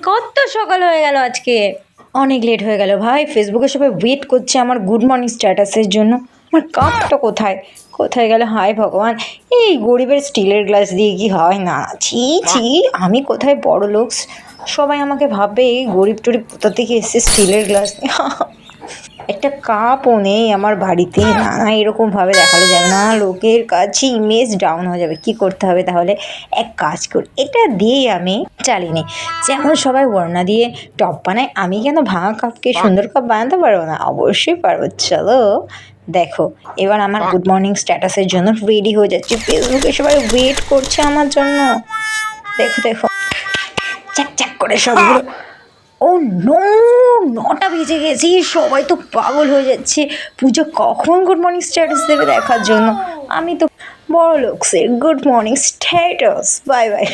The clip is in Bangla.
কত সকাল হয়ে গেল আজকে, অনেক লেট হয়ে গেল ভাই। ফেসবুকে সবাই ওয়েট করছে আমার গুড মর্নিং স্ট্যাটাসের জন্য। আমার কাপটা কোথায় কোথায় গেল? হায় ভগবান, এই গরিবের স্টিলের গ্লাস দিয়ে কি হয় না? ছি ছি, আমি কোথায় বড় লোক, সবাই আমাকে ভাববে এই গরিব টরিব কোথা থেকে এসছে স্টিলের গ্লাস নিয়ে। একটা কাপও নেই আমার বাড়িতে। না না, এরকমভাবে দেখালে যাবে না, লোকের কাছে ইমেজ ডাউন হয়ে যাবে। কি করতে হবে তাহলে? এক কাজ করি, এটা দিয়েই আমি চালিয়ে নিই। যেমন সবাই ওড়না দিয়ে টপ বানায়, আমি কেন ভাঙা কাপকে সুন্দর কাপ বানাতে পারবো না? অবশ্যই পারবো। চলো দেখো, এবার আমার গুড মর্নিং স্ট্যাটাসের জন্য রেডি হয়ে যাচ্ছি। ফেসবুকে সবাই ওয়েট করছে আমার জন্য। দেখো দেখো, চ্যাক চ্যাক করে সবগুলো। ও নো, 9টা বেজে গেছি, সবাই তো পাগল হয়ে যাচ্ছে। পুজো কখন গুড মর্নিং স্ট্যাটাস দেবে দেখার জন্য। আমি তো বড় লোকসের good morning status. Bye by.